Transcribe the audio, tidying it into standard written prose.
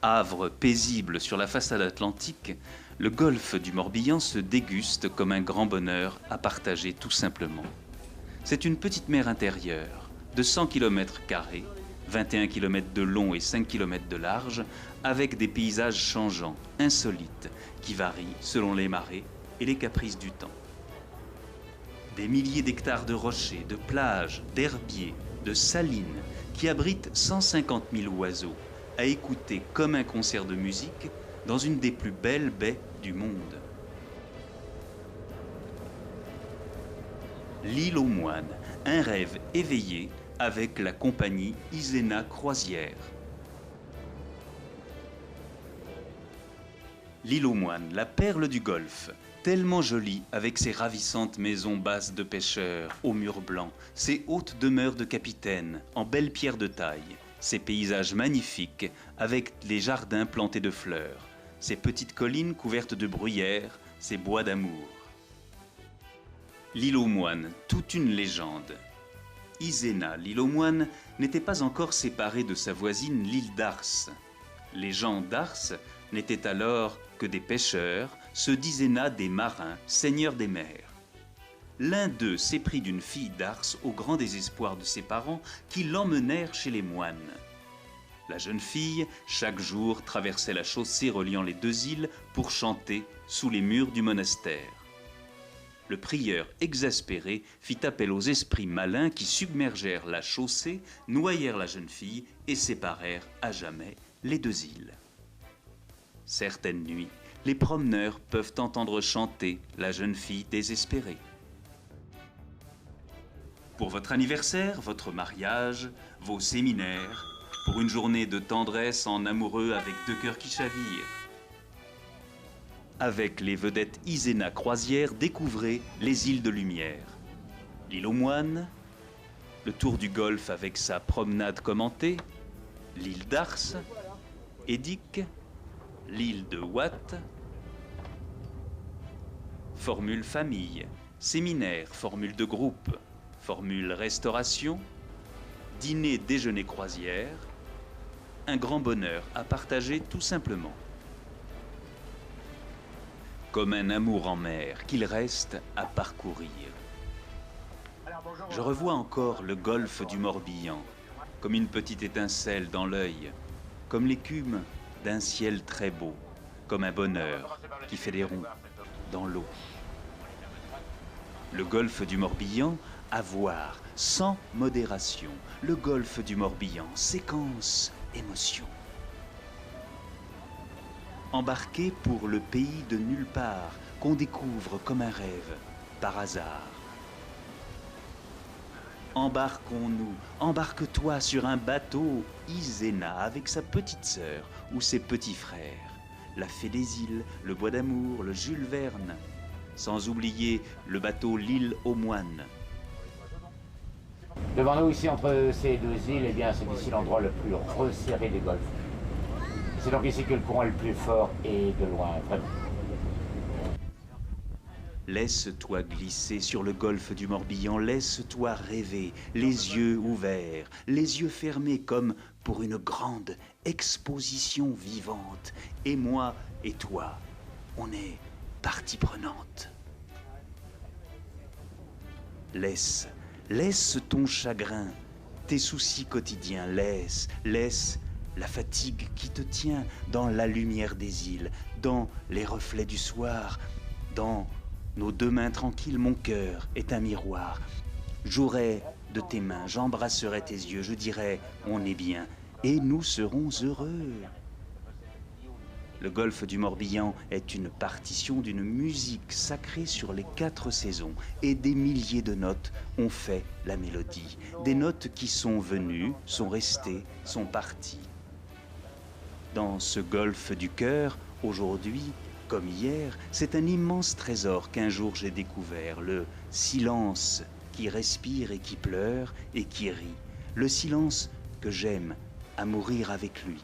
Havre paisible sur la façade atlantique, le golfe du Morbihan se déguste comme un grand bonheur à partager tout simplement. C'est une petite mer intérieure de 100 km², 21 km de long et 5 km de large, avec des paysages changeants, insolites, qui varient selon les marées et les caprices du temps. Des milliers d'hectares de rochers, de plages, d'herbiers, de salines, qui abritent 150 000 oiseaux, à écouter comme un concert de musique dans une des plus belles baies du monde. L'île aux moines, un rêve éveillé avec la compagnie Iséna Croisières. L'île aux moines, la perle du Golfe, tellement jolie avec ses ravissantes maisons basses de pêcheurs aux murs blancs, ses hautes demeures de capitaines en belles pierres de taille, ses paysages magnifiques avec les jardins plantés de fleurs, ses petites collines couvertes de bruyères, ses bois d'amour. L'île aux moines, toute une légende. Iséna, l'île aux moines, n'était pas encore séparée de sa voisine l'île d'Ars. Les gens d'Ars n'étaient alors que des pêcheurs, ceux d'Iséna des marins, seigneurs des mers. L'un d'eux s'éprit d'une fille d'Ars au grand désespoir de ses parents qui l'emmenèrent chez les moines. La jeune fille, chaque jour, traversait la chaussée reliant les deux îles pour chanter sous les murs du monastère. Le prieur, exaspéré, fit appel aux esprits malins qui submergèrent la chaussée, noyèrent la jeune fille et séparèrent à jamais les deux îles. Certaines nuits, les promeneurs peuvent entendre chanter la jeune fille désespérée. Pour votre anniversaire, votre mariage, vos séminaires, pour une journée de tendresse en amoureux avec deux cœurs qui chavirent. Avec les vedettes Iséna Croisières, découvrez les îles de lumière. L'île aux moines, le tour du Golfe avec sa promenade commentée, l'île d'Ars, Édic, l'île de Watt, formule famille, séminaire, formule de groupe, formule restauration, dîner, déjeuner, croisière, un grand bonheur à partager tout simplement. Comme un amour en mer qu'il reste à parcourir. Je revois encore le golfe du Morbihan, comme une petite étincelle dans l'œil, comme l'écume d'un ciel très beau, comme un bonheur qui fait des ronds dans l'eau. Le golfe du Morbihan, à voir sans modération. Le golfe du Morbihan, séquence émotion. Embarqué pour le pays de nulle part, qu'on découvre comme un rêve, par hasard. Embarquons-nous, embarque-toi sur un bateau, Iséna avec sa petite sœur ou ses petits frères, la Fée des îles, le Bois d'amour, le Jules Verne, sans oublier le bateau l'île aux moines. Devant nous, ici, entre ces deux îles, eh bien, c'est ici l'endroit le plus resserré des golfes. C'est donc ici que le courant est le plus fort et de loin, vraiment. Laisse-toi glisser sur le golfe du Morbihan, laisse-toi rêver, les yeux ouverts, les yeux fermés comme pour une grande exposition vivante. Et moi et toi, on est partie prenante. Laisse ton chagrin, tes soucis quotidiens, laisse la fatigue qui te tient dans la lumière des îles, dans les reflets du soir, dans nos deux mains tranquilles, mon cœur est un miroir. Jouerai de tes mains, j'embrasserai tes yeux, je dirai on est bien et nous serons heureux. Le golfe du Morbihan est une partition d'une musique sacrée sur les 4 saisons et des milliers de notes ont fait la mélodie. Des notes qui sont venues, sont restées, sont parties. Dans ce golfe du cœur, aujourd'hui, comme hier, c'est un immense trésor qu'un jour j'ai découvert, le silence qui respire et qui pleure et qui rit, le silence que j'aime à mourir avec lui.